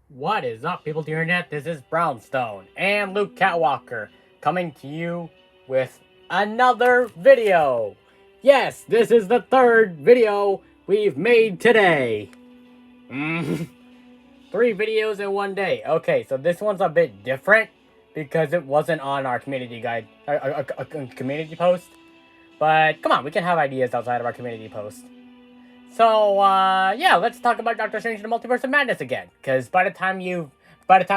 What is up, people to the internet? This is Brownstone and Luke Catwalker coming to you with another video. Yes, this is the third video we've made today. Three videos in one day. Okay, so this one's a bit different because it wasn't on our community guide, community post. But come on, we can have ideas outside of our community post. So, yeah, let's talk about Doctor Strange in the Multiverse of Madness again. Because by the time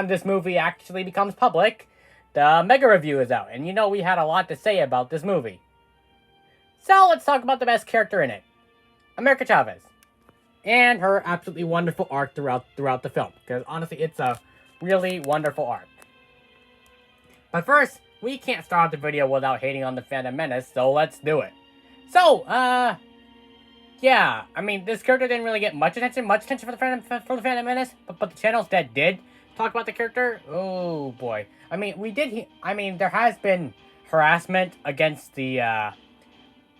this movie actually becomes public, the mega review is out. And you know we had a lot to say about this movie. So, let's talk about the best character in it. America Chavez. And her absolutely wonderful arc throughout the film. Because honestly, it's a really wonderful arc. But first, we can't start the video without hating on the Phantom Menace, so let's do it. So, yeah, I mean, this character didn't really get much attention for the Phantom Menace, but the channels that did talk about the character, oh boy. I mean, there has been harassment against the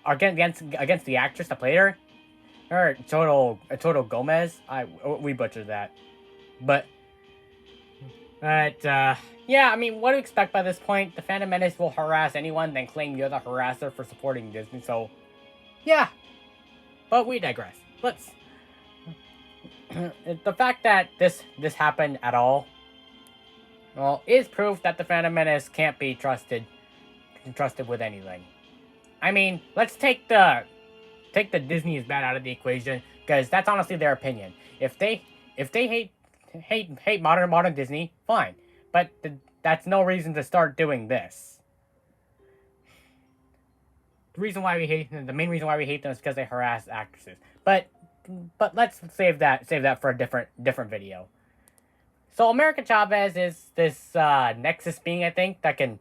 against the actress that played her, Total Gomez. We butchered that, but yeah, I mean, what do you expect by this point? The Phantom Menace will harass anyone, then claim you're the harasser for supporting Disney. So, yeah. But we digress. Let's. The fact that this happened at all, well, is proof that the Phantom Menace can't be trusted with anything. I mean, let's take the Disney is bad out of the equation, because that's honestly their opinion. If they hate modern Disney, fine, but that's no reason to start doing this. The main reason why we hate them is because they harass actresses. But let's save that for a different video. So America Chavez is this Nexus being, I think, that can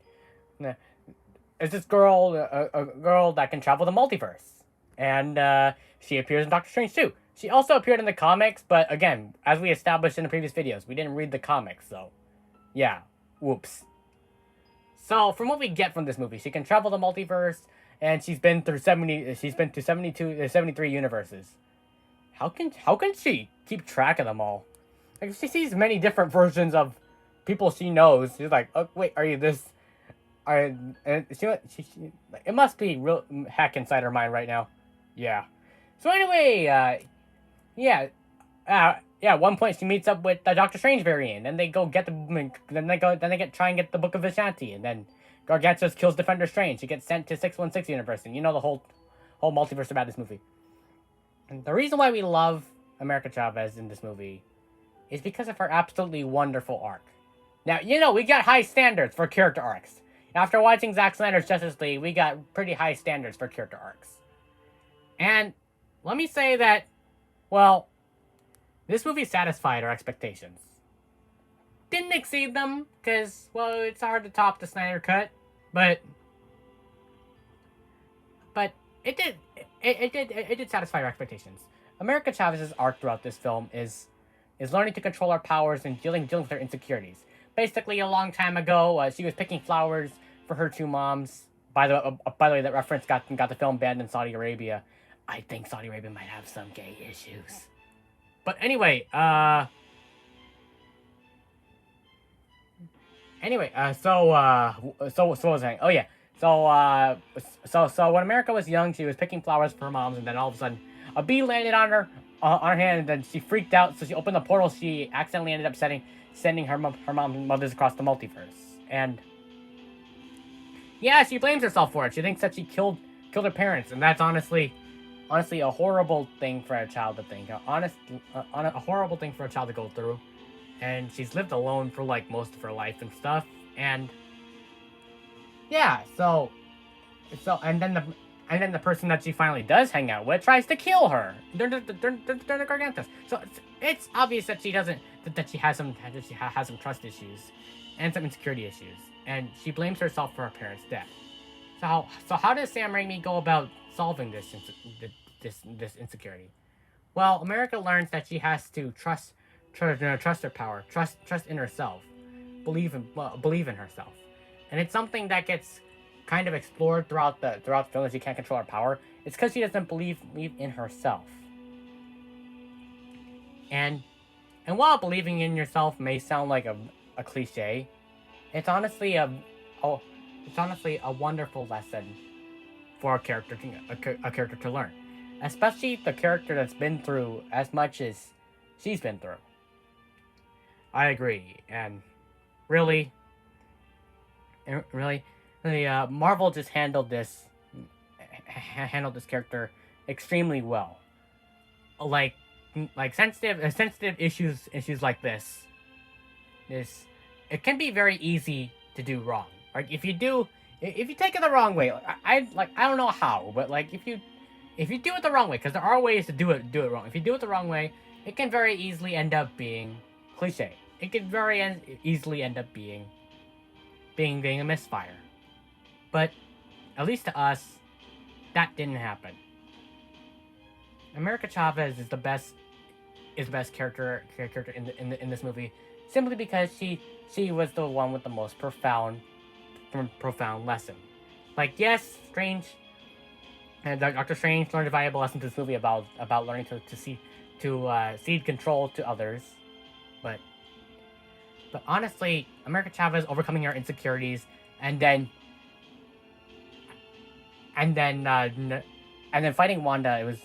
is this girl a girl that can travel the multiverse, and she appears in Doctor Strange too. She also appeared in the comics, but again, as we established in the previous videos, we didn't read the comics, so yeah, whoops. So from what we get from this movie, she can travel the multiverse. And she's been to 73 universes. How can she keep track of them all? Like, she sees many different versions of people she knows. She's like, oh wait, are you this? And it must be real hack inside her mind right now. Yeah. So anyway, yeah. At one point she meets up with the Doctor Strange variant, and they go get try and get the Book of Vishanti, and then Gargantuous kills Defender Strange. He gets sent to 616 universe, and you know the whole multiverse about this movie. And the reason why we love America Chavez in this movie is because of her absolutely wonderful arc. Now, you know, we got high standards for character arcs. After watching Zack Snyder's Justice League, we got pretty high standards for character arcs. And let me say that, well, this movie satisfied our expectations. Didn't exceed them, because, well, it's hard to top the Snyder Cut, but it did satisfy our expectations. America Chavez's arc throughout this film is learning to control her powers and dealing with her insecurities. Basically, a long time ago, she was picking flowers for her two moms. By the way, that reference got the film banned in Saudi Arabia. I think Saudi Arabia might have some gay issues. But anyway, so what was I saying? Oh yeah. So when America was young, she was picking flowers for her moms, and then all of a sudden, a bee landed on her hand, and then she freaked out. So she opened the portal. She accidentally ended up sending her mothers across the multiverse, and yeah, she blames herself for it. She thinks that she killed her parents, and that's honestly a horrible thing for a child to think. A horrible thing for a child to go through. And she's lived alone for like most of her life and stuff, and yeah, and then the person that she finally does hang out with tries to kill her. They're the Gargantus. So it's obvious that she has some trust issues and some insecurity issues, and she blames herself for her parents' death. So how does Sam Raimi go about solving this insecurity? Well, America learns that she has to trust her power, trust in herself, believe in herself, and it's something that gets kind of explored throughout the film. That she can't control her power. It's because she doesn't believe in herself, and And while believing in yourself may sound like a cliche, it's honestly oh, it's honestly a wonderful lesson for a character to learn, especially the character that's been through as much as she's been through. I agree, and really, really, Marvel just handled this character extremely well. Like sensitive issues like this it can be very easy to do wrong. Like if you take it the wrong way, I don't know how, but like if you do it the wrong way, because there are ways to do it wrong. If you do it the wrong way, it can very easily end up being cliche. It can easily end up being a misfire. But at least to us, that didn't happen. America Chavez is the best character in this movie, simply because she was the one with the most profound lesson. Like, yes, Strange and Doctor Strange learned a valuable lesson to this movie about learning to cede control to others, but honestly, America Chavez overcoming her insecurities and then fighting Wanda,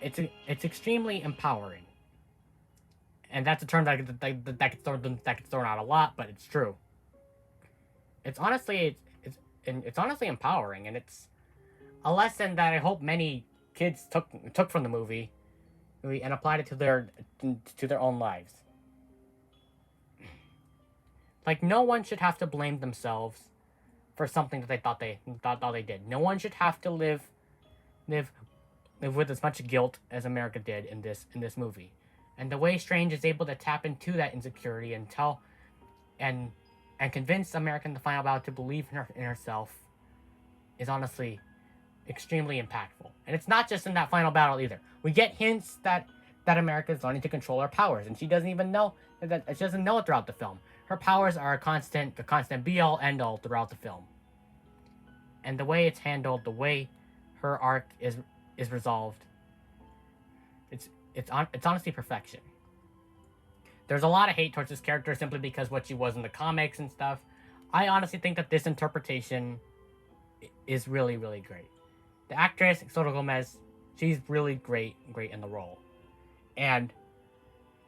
it's extremely empowering. And that's a term that gets thrown out a lot, but it's true. It's honestly empowering, and it's a lesson that I hope many kids took from the movie and applied it to their own lives. Like, no one should have to blame themselves for something that they thought they did. No one should have to live with as much guilt as America did in this movie. And the way Strange is able to tap into that insecurity and convince America in the final battle to believe in herself is honestly extremely impactful. And it's not just in that final battle either. We get hints that America is learning to control her powers, and she doesn't even know that. She doesn't know it throughout the film. Her powers are the constant be-all, end-all throughout the film. And the way it's handled, the way her arc is resolved, it's honestly perfection. There's a lot of hate towards this character simply because what she was in the comics and stuff. I honestly think that this interpretation is really, really great. The actress, Soto Gomez, she's really great in the role. And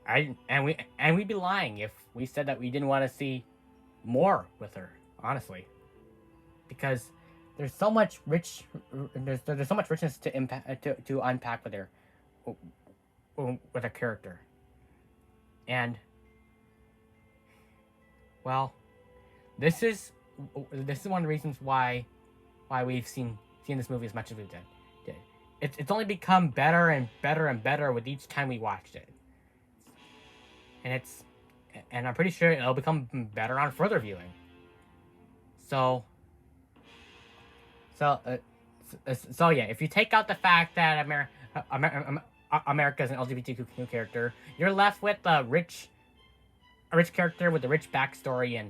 we'd be lying if we said that we didn't want to see more with her, honestly. Because there's so much there's so much richness to unpack with her character. And well, this is one of the reasons why we've seen this movie as much as we did. It's only become better and better and better with each time we watched it. And I'm pretty sure it'll become better on further viewing. So yeah, if you take out the fact that America is an LGBTQ character, you're left with a rich character with a rich backstory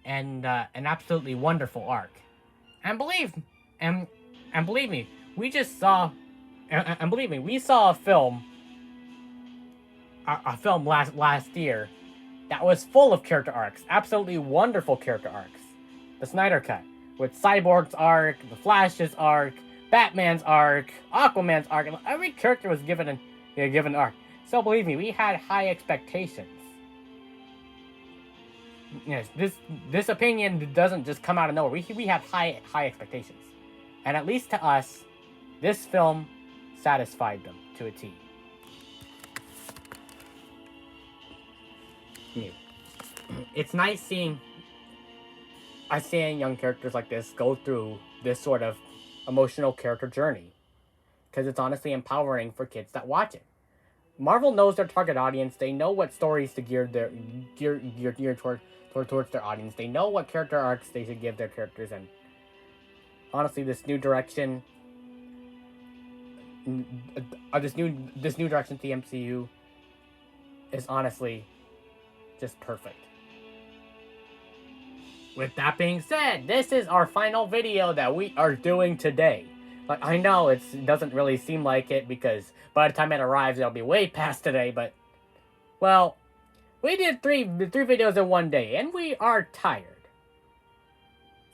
and an absolutely wonderful arc. And believe me, we saw a film last year that was full of character arcs, absolutely wonderful character arcs. The Snyder Cut, with Cyborg's arc, the Flash's arc, Batman's arc, Aquaman's arc. Every character was given an arc. So believe me, we had high expectations. Yes, this opinion doesn't just come out of nowhere. We had high expectations, and at least to us, this film satisfied them to a T. It's nice seeing young characters like this go through this sort of emotional character journey, because it's honestly empowering for kids that watch it. Marvel knows their target audience. They know what stories to gear towards their audience. They know what character arcs they should give their characters, and honestly, this new direction to the MCU is honestly just perfect. With that being said, this is our final video that we are doing today. Like, I know it doesn't really seem like it, because by the time it arrives, it'll be way past today, but Well, we did three videos in one day, and we are tired.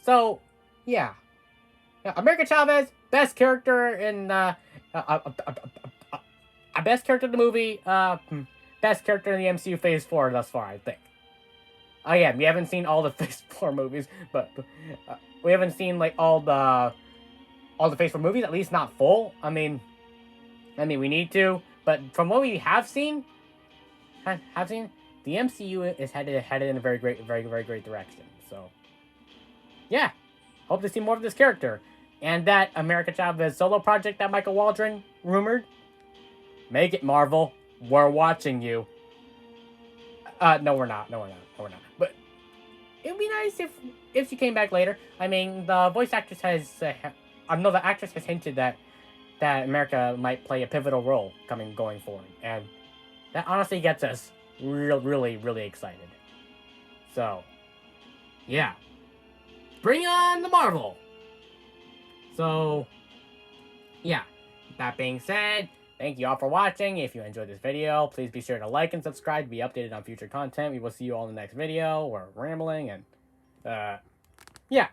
So, yeah. America Chavez, best character in best character in the movie, best character in the MCU Phase 4 thus far, I think. Again, we haven't seen all the Phase 4 movies, but we haven't seen like all the Phase 4 movies, at least not full. I mean, we need to, but from what we have seen, the MCU is headed in a very great direction. So, yeah, hope to see more of this character. And that America Chavez solo project that Michael Waldron rumored, make it, Marvel. We're watching you. No, we're not. But it would be nice if she came back later. I mean, the voice actress has, the actress has hinted that America might play a pivotal role going forward, and that honestly gets us really excited. So, yeah, bring on the Marvel. So, yeah, that being said, thank you all for watching. If you enjoyed this video, please be sure to like and subscribe to be updated on future content. We will see you all in the next video. We're rambling, and, yeah.